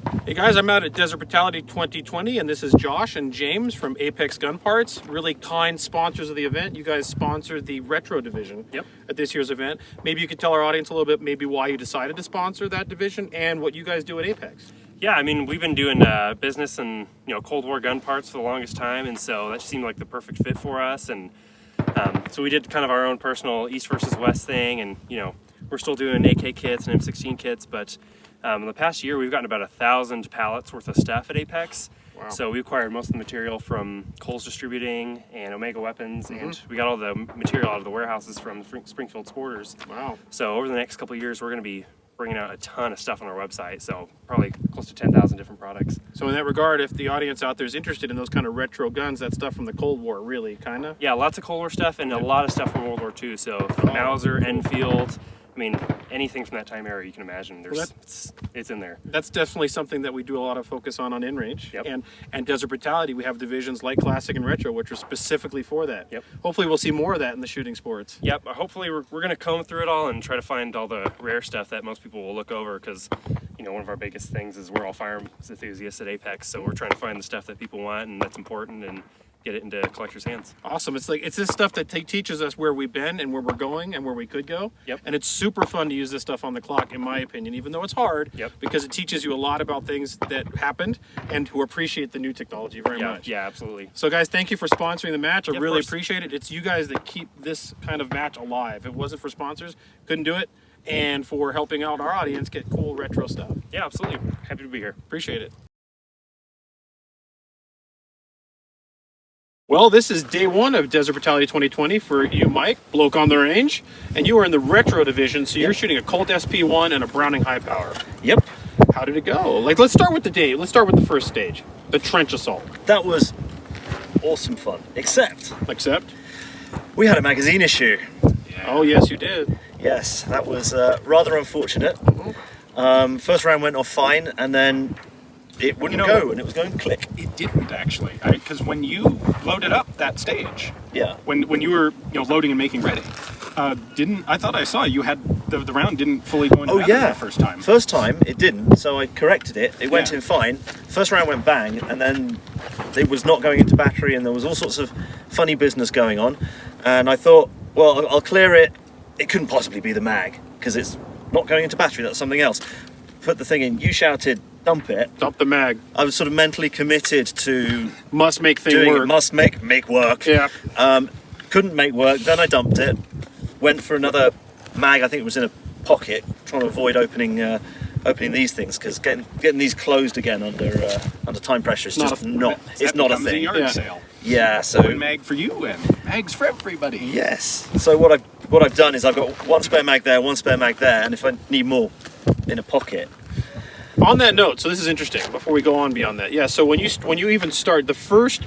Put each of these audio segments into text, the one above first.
Hey guys, I'm out at Desert Brutality 2020, and this is Josh and James from Apex Gun Parts, really kind sponsors of the event. You guys sponsored the retro division at this year's event. Maybe you could tell our audience a little bit maybe why you decided to sponsor that division and what you guys do at Apex. Yeah, I mean, we've been doing business and Cold War gun parts for the longest time, and so that seemed like the perfect fit for us. And so we did kind of our own personal East versus West thing, and we're still doing AK kits and M16 kits, but in the past year we've gotten about 1,000 pallets worth of stuff at Apex. Wow. So we acquired most of the material from Cole's Distributing and Omega Weapons, and we got all the material out of the warehouses from the Springfield Sporters. Wow. So over the next couple of years we're going to be bringing out a ton of stuff on our website, so probably close to 10,000 different products. So in that regard, if the audience out there is interested in those kind of retro guns, that stuff from the Cold War, really, kind of? Yeah, lots of Cold War stuff and a lot of stuff from World War II, so Mauser, Enfield, I mean, anything from that time era you can imagine, it's in there. That's definitely something that we do a lot of focus on InRange. And Desert Brutality, we have divisions like Classic and Retro, which are specifically for that. Hopefully we'll see more of that in the shooting sports. Hopefully we're going to comb through it all and try to find all the rare stuff that most people will look over, because one of our biggest things is we're all firearms enthusiasts at Apex, so we're trying to find the stuff that people want and that's important and get it into collectors' hands. Awesome. It's this stuff that teaches us where we've been and where we're going and where we could go. And it's super fun to use this stuff on the clock, in my opinion, even though it's hard, because it teaches you a lot about things that happened and who appreciate the new technology very much. Yeah, absolutely. So guys, thank you for sponsoring the match. I really appreciate it. It's you guys that keep this kind of match alive. If it wasn't for sponsors, couldn't do it. And for helping out our audience get cool retro stuff. Yeah, absolutely. Happy to be here. Appreciate it. Well, this is day one of Desert Brutality 2020 for you, Mike, Bloke On The Range, and you are in the retro division, so you're shooting a Colt SP1 and a Browning high power. Yep. How did it go? Let's start with the day. Let's start with the first stage, the trench assault. That was awesome fun, except we had a magazine issue. Oh, yes, you did. Yes, that was rather unfortunate. First round went off fine, and then it wouldn't go, and it was going click. It didn't actually, because when you loaded up that stage, when you were loading and making ready, I thought I saw you had the round didn't fully go into battery the first time. First time it didn't, so I corrected it. It went in fine. First round went bang, and then it was not going into battery, and there was all sorts of funny business going on. And I thought, well, I'll clear it. It couldn't possibly be the mag, because it's not going into battery. That's something else. Put the thing in. You shouted, dump it. Dump the mag. I was sort of mentally committed to must make things work. Must make work. Yeah. Couldn't make work. Then I dumped it. Went for another mag. I think it was in a pocket. Trying to avoid opening these things, because getting these closed again under time pressure is just not. It's not a thing. Yard sale. Yeah. So one mag for you and mags for everybody. Yes. So what I've done is I've got one spare mag there, one spare mag there, and if I need more, in a pocket. On that note, so this is interesting, before we go on beyond that. So when you even start, the first,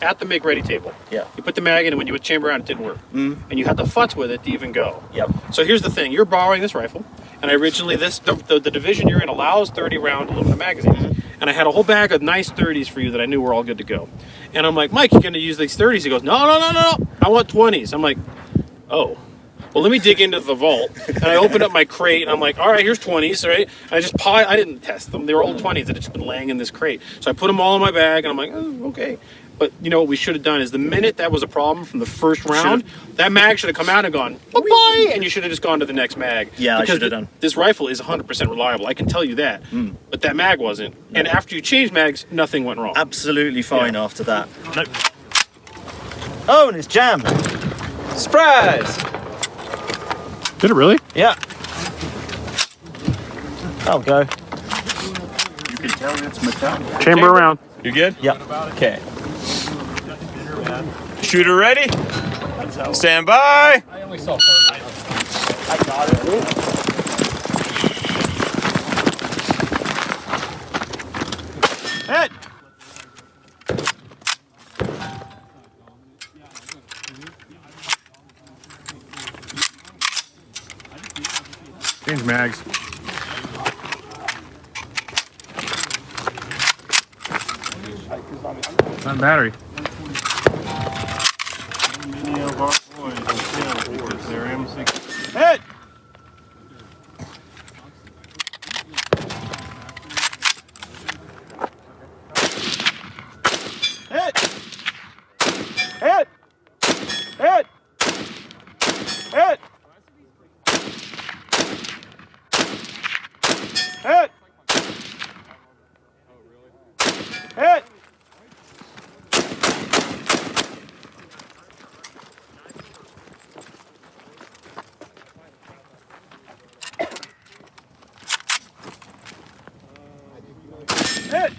at the make ready table, you put the mag in, and when you would chamber out, it didn't work. And you had to futz with it to even go. So here's the thing, you're borrowing this rifle, and originally the division you're in allows 30 round aluminum magazines. And I had a whole bag of nice 30s for you that I knew were all good to go. And I'm like, Mike, you're gonna use these 30s? He goes, no, I want 20s. I'm like, oh. Well, let me dig into the vault. And I opened up my crate, and I'm like, all right, here's 20s, right? And I didn't test them. They were old 20s that had just been laying in this crate. So I put them all in my bag, and I'm like, oh, okay. But what we should have done is the minute that was a problem from the first round, that mag should have come out and gone, bye-bye, and you should have just gone to the next mag. Yeah, I should have done. This rifle is 100% reliable, I can tell you that. But that mag wasn't. No. And after you changed mags, nothing went wrong. Absolutely fine after that. Nope. Oh, and it's jammed. Surprise! Did it really? Yeah. That'll go. You can tell it's metallic. Chamber around. You good? Yeah. Okay. Shooter ready? Stand by. I only saw part of it. I got it. Hit. Change mags. Not battery. Hit. Hit! Hit! Hit!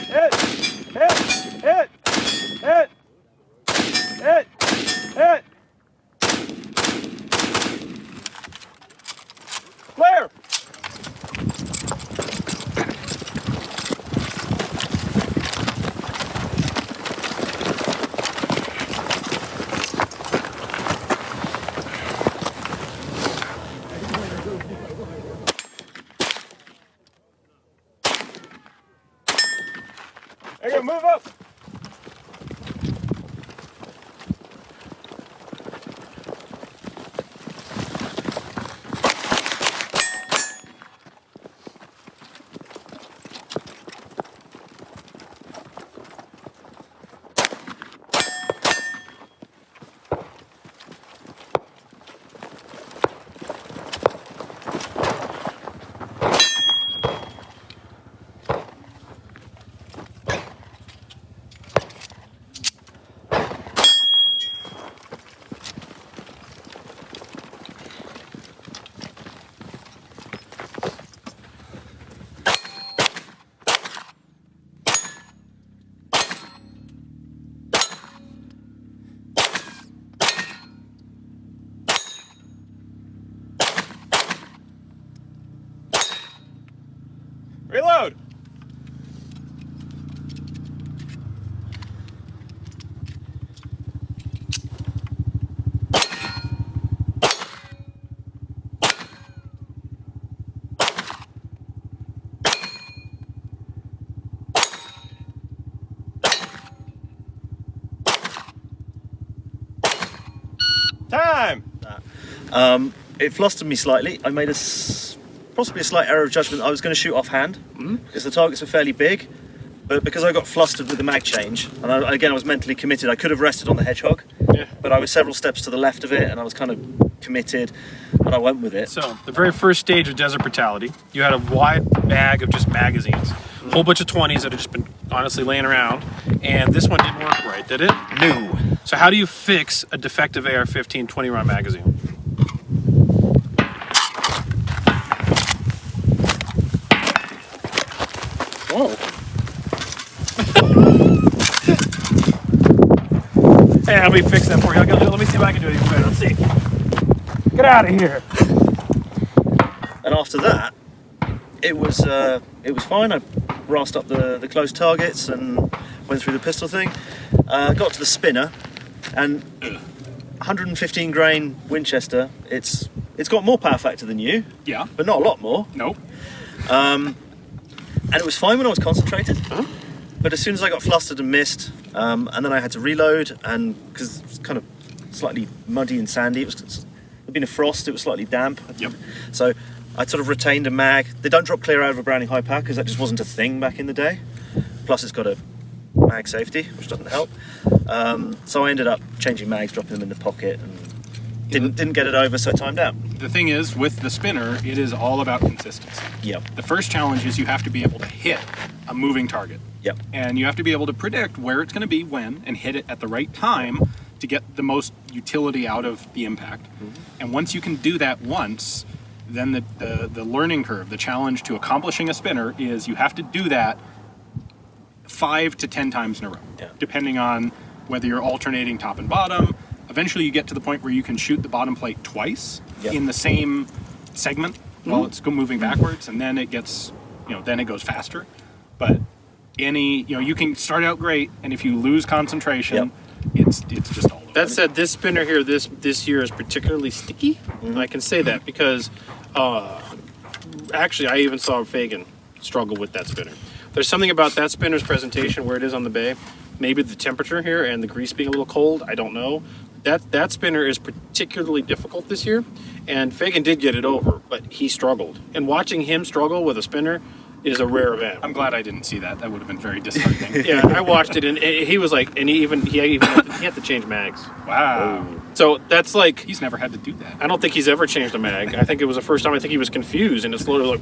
Hit! Hit! Hit! Hit! Hit! Hit! Hit! Clear! There you go, move up. Reload. Time. It flustered me slightly. I made possibly a slight error of judgment. I was going to shoot offhand because the targets were fairly big, but because I got flustered with the mag change, and again I was mentally committed, I could have rested on the hedgehog, but I was several steps to the left of it and I was kind of committed, and I went with it. So the very first stage of Desert Brutality, you had a wide bag of just magazines, a whole bunch of 20s that had just been honestly laying around, and this one didn't work right, did it? No. So how do you fix a defective AR-15 20-round magazine? Whoa. Hey, let me fix that for you. Let me see if I can do it even better. Let's see. Get out of here. And after that, it was fine. I brassed up the close targets and went through the pistol thing. Got to the spinner, and 115 grain Winchester. It's got more power factor than you. Yeah. But not a lot more. Nope. And it was fine when I was concentrated, but as soon as I got flustered and missed, and then I had to reload, and because it's kind of slightly muddy and sandy, there'd been a frost, it was slightly damp. Yep. So I sort of retained a mag. They don't drop clear out of a Browning high power because that just wasn't a thing back in the day. Plus it's got a mag safety, which doesn't help. So I ended up changing mags, dropping them in the pocket, and didn't get it over, so it timed out. The thing is, with the spinner, it is all about consistency. Yep. The first challenge is you have to be able to hit a moving target. Yep. And you have to be able to predict where it's going to be when and hit it at the right time to get the most utility out of the impact. And once you can do that once, then the learning curve, the challenge to accomplishing a spinner is you have to do that 5 to 10 times in a row, depending on whether you're alternating top and bottom. Eventually you get to the point where you can shoot the bottom plate twice in the same segment while it's moving backwards, and then it gets, then it goes faster. But you can start out great, and if you lose concentration, it's just all over. That said, this spinner here this year is particularly sticky. And I can say that because actually I even saw Fagan struggle with that spinner. There's something about that spinner's presentation where it is on the bay. Maybe the temperature here and the grease being a little cold, I don't know. That spinner is particularly difficult this year, and Fagan did get it over, but he struggled. And watching him struggle with a spinner is a rare event. I'm glad I didn't see that. That would have been very disheartening. Yeah, I watched it, and he was like, and he had to change mags. Wow. Oh. So that's like, He's never had to do that. I don't think he's ever changed a mag. I think it was the first time. I think he was confused, and it's literally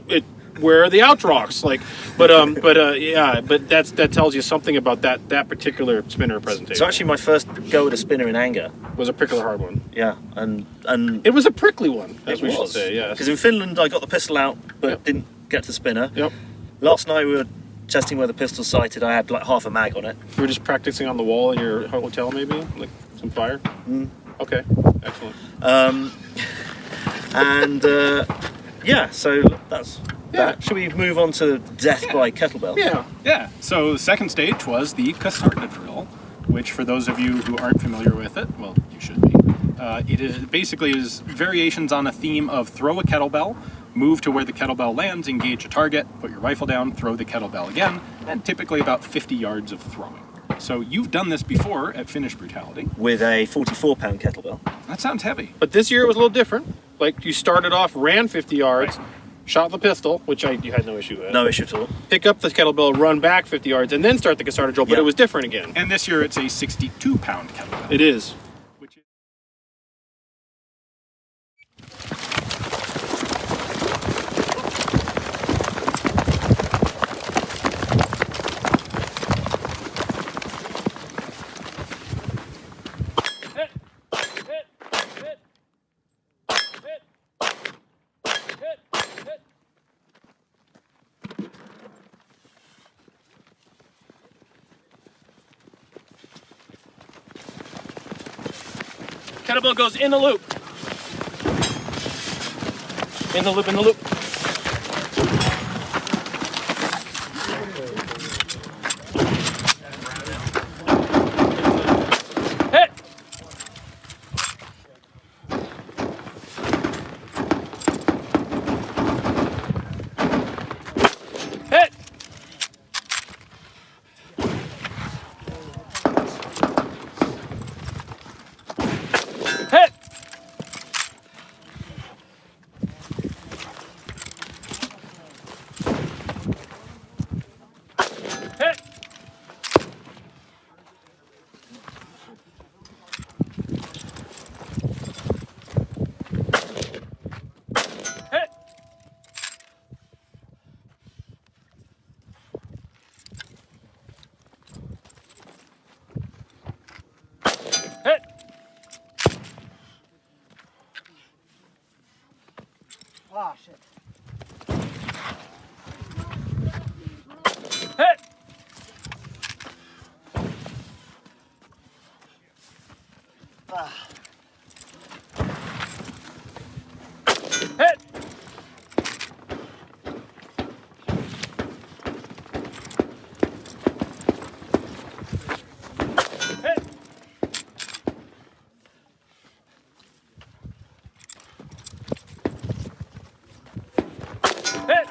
like, where are the outrocks? Like, but that tells you something about that particular spinner presentation. So actually, my first go at a spinner in anger was a prickly hard one. Yeah, and it was a prickly one, as we should was. say. Yeah, Because in Finland, I got the pistol out, but Yep. didn't get to the spinner. Yep. Last night we were testing where the pistol's sighted. I had like half a mag on it. You were just practicing on the wall in your hotel, maybe, like some fire. Okay, excellent. Yeah, so that's that. Should we move on to death by kettlebell? Yeah. Yeah. So the second stage was the Kasarna drill, which for those of you who aren't familiar with it, well, you should be. It is basically is variations on a theme of throw a kettlebell, move to where the kettlebell lands, engage a target, put your rifle down, throw the kettlebell again, and typically about 50 yards of throwing. So you've done this before at Finnish Brutality. With a 44-pound kettlebell. That sounds heavy. But this year it was a little different. Like, you started off, ran 50 yards, Right. shot the pistol, which you had no issue with. No issue at all. Pick up the kettlebell, run back 50 yards, and then start the Kasarna drill. But Yeah. it was different again. And this year it's a 62-pound kettlebell. It is. Which is Kettlebell goes in the loop. In the loop, in the loop. Hit! Hit! Hit! Hit! Hit! Hit! Ah, shit. Hit! Hit! Hit! Hit!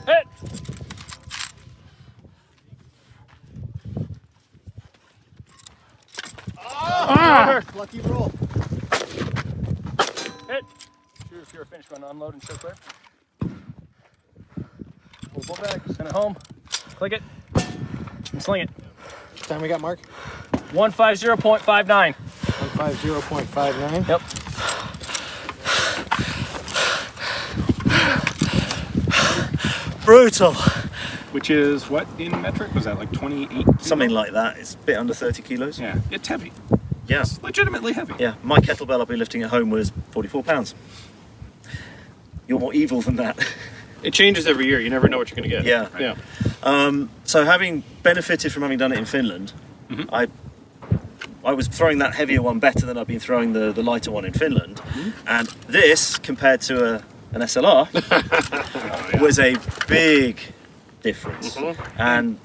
Hit! Lucky roll. Hit! Sure, finish. Going to unload and show clear. Pull back, send it home. Click it. And sling it. Time we got, Mark? 150.59. 150.59. Yep. Brutal. which is what in metric? Was that like 28? Something like that. It's a bit under 30 kilos. Yeah, it's heavy. Yeah. It's legitimately heavy. Yeah. My kettlebell I've been lifting at home was 44 pounds. You're more evil than that. It changes every year. You never know what you're going to get. Yeah. Yeah. So having benefited from having done it in Finland, I was throwing that heavier one better than I've been throwing the lighter one in Finland. And this, compared to an SLR, was a big difference. And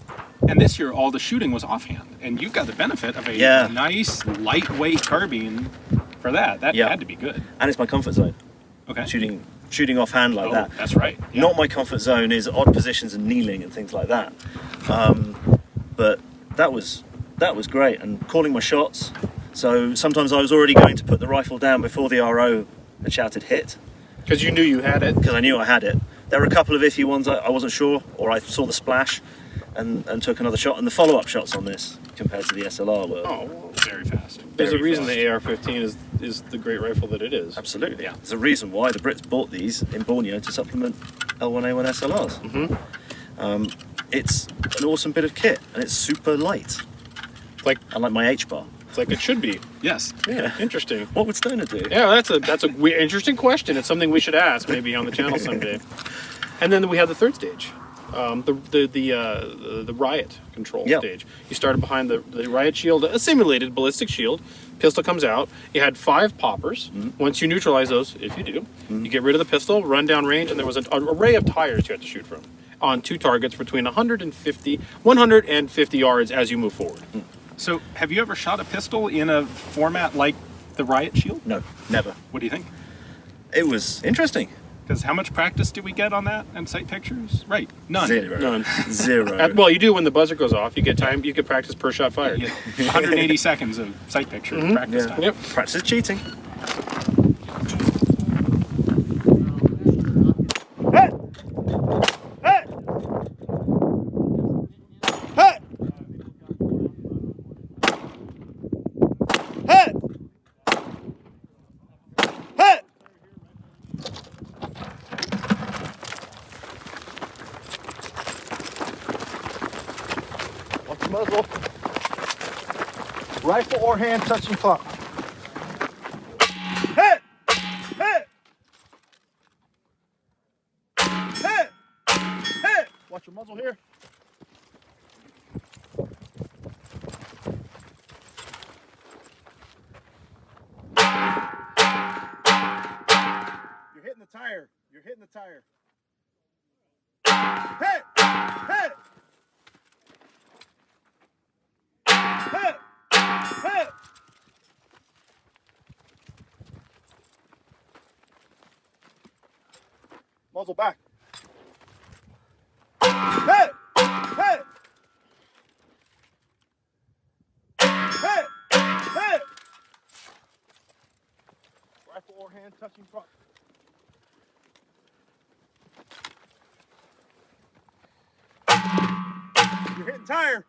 this year, all the shooting was offhand, and you got the benefit of a nice, lightweight carbine for that. That had to be good. And it's my comfort zone. Okay. Shooting offhand like that. That's right. Yeah. Not my comfort zone is odd positions and kneeling and things like that. But that was great, and calling my shots. So sometimes I was already going to put the rifle down before the RO had shouted hit. Because you knew you had it. Because I knew I had it. There were a couple of iffy ones I wasn't sure, or I saw the splash and took another shot. And the follow-up shots on this compared to the SLR were very fast. There's a very reason fast. the AR-15 is the great rifle that it is. Absolutely. Yeah. There's a reason why the Brits bought these in Borneo to supplement L1A1 SLRs. It's an awesome bit of kit, and it's super light. Like Unlike my H-bar. it's like it should be. Yes. Yeah, interesting. What would Stoner do? Yeah, that's a interesting question. It's something we should ask maybe on the channel someday. And then we have the third stage, the riot control stage. You started behind the riot shield, a simulated ballistic shield. Pistol comes out. You had 5 poppers. Once you neutralize those, if you do, you get rid of the pistol, run down range, and there was an array of tires you had to shoot from on 2 targets between 150 yards as you move forward. So, have you ever shot a pistol in a format like the riot shield? No, never. What do you think? It was interesting. Because how much practice did we get on that and sight pictures? Right, none. Zero. None. Zero. Well, you do when the buzzer goes off. You get time. You get practice per shot fired. You get 180 seconds of sight picture practice time. Yep. Practice cheating. Hey! Hey! Hey! Hey! Hey! Watch the muzzle. Rifle or hand touching clock. Hey! Hey! Hey! Hey! Watch your muzzle here. You're hitting the tire. You're hitting the tire. Hey! Hey! Hey! Hey! Muzzle back. Hey! Hey! Hey! Hey! Rifle or hand touching front. You're hitting tire.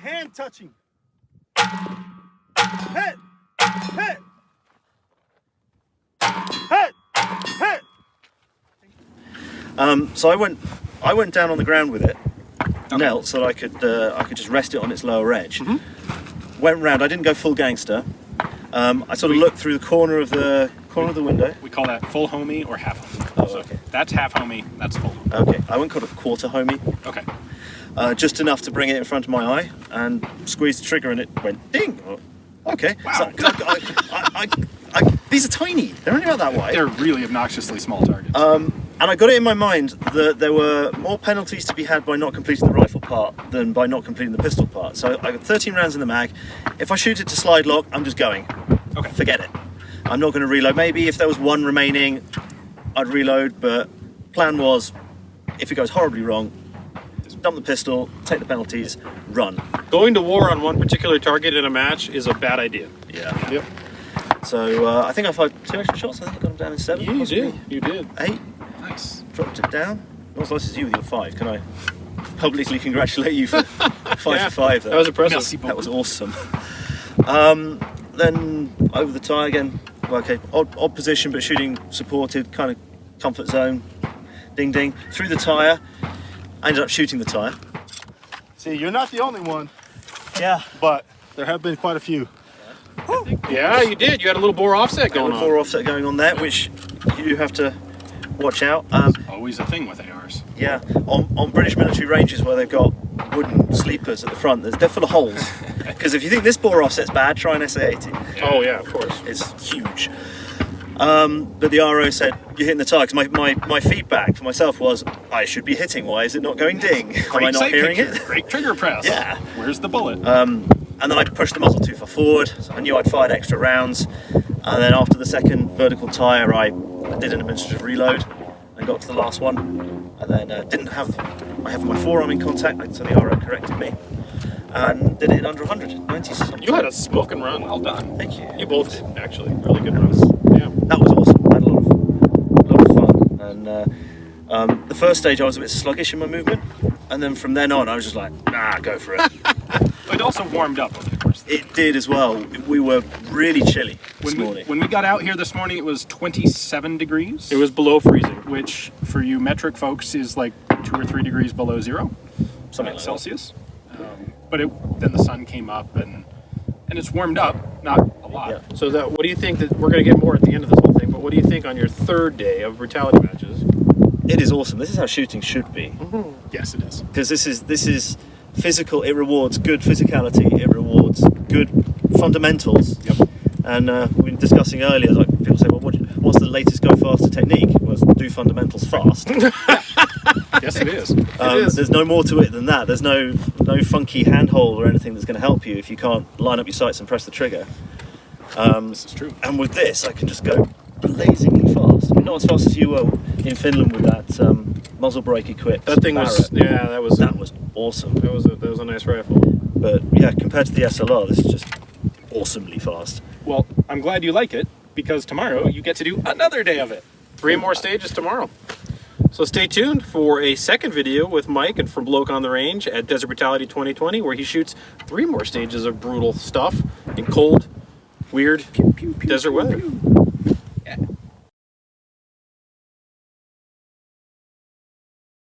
Hand touching. Hey! Hey! Hey! Hey! So I went down on the ground with it, knelt so that I could just rest it on its lower edge. Went round. I didn't go full gangster. I sort of looked through the corner of the window. We call that full homie or half homie. Oh, So okay. that's half homie, that's full. Okay, I went a quarter homie, Okay. just enough to bring it in front of my eye and squeezed the trigger and it went ding. Oh, okay. Wow. So, 'cause these are tiny. They're only about that wide. They're really obnoxiously small targets. And I got it in my mind that there were more penalties to be had by not completing the rifle part than by not completing the pistol part. So I got 13 rounds in the mag. If I shoot it to slide lock, I'm just going. Okay. Forget it. I'm not going to reload. Maybe if there was 1 remaining, I'd reload. But plan was, if it goes horribly wrong, just dump the pistol, take the penalties, run. Going to war on one particular target in a match is a bad idea. Yeah. Yep. So I think I fired 2 extra shots. I think I got them down in 7. You possibly did. You did. 8. Nice. Dropped it down. Not as nice as you with your 5. Can I publicly congratulate you for 5 Yeah, for 5? That was impressive. Merci That was beaucoup. awesome. Then over the tyre again. Well, okay, odd position, but shooting supported, kind of comfort zone. Ding ding. Through the tyre. I ended up shooting the tyre. See, you're not the only one, Yeah. but there have been quite a few. Yeah, you did. You had a little bore offset going on. Bore offset going on there, which you have to watch out. Always a thing with ARs. Yeah, on British military ranges where they've got wooden sleepers at the front, they're full of holes. Because if you think this bore offset's bad, try an SA-80. Oh yeah, of course. It's huge. But the RO said, you're hitting the target. My feedback for myself was, I should be hitting. Why is it not going ding? Am I not sight hearing picture, it? Great trigger press. Yeah. Where's the bullet? And then I pushed the muzzle too far forward, so I knew I'd fired extra rounds. And then after the second vertical tyre, I did an administrative reload and got to the last one. And then I have my forearm in contact, so the RO corrected me. And did it in under 100, 90 something. You had a smoking run. Well done. Thank you. You both did, actually. Really good runs. Yeah. That was awesome. I had a lot of And the first stage I was a bit sluggish in my movement, and then from then on I was just like, go for it. It also warmed up over the course. It did as well. We were really chilly this morning. When we got out here this morning, it was 27 degrees. It was below freezing. Which, for you metric folks, is like 2 or 3 degrees below zero, Something like Celsius. But then the sun came up, and it's warmed up, not a lot. Yeah. So what do you think that we're going to get more at the end of this whole thing? But what do you think on your third day of brutality matches? It is awesome. This is how shooting should be. Yes, it is. Because this is physical. It rewards good physicality. It rewards good fundamentals. Yep. And we were discussing earlier, like people say, well, what's the latest go faster technique? Well, do fundamentals fast. Yes, it is. There's no more to it than that. There's no funky handhold or anything that's going to help you if you can't line up your sights and press the trigger. This is true. And with this, I can just go blazingly fast. I mean, not as fast as you were in Finland with that muzzle brake equipped. That thing was, Barrett. yeah, that was awesome. That was a nice rifle. But yeah, compared to the SLR, this is just awesomely fast. Well, I'm glad you like it, because tomorrow you get to do another day of it. 3 more stages tomorrow. So stay tuned for a second video with Mike and from Bloke On The Range at Desert Brutality 2020, where he shoots 3 more stages of brutal stuff in cold, weird desert weather.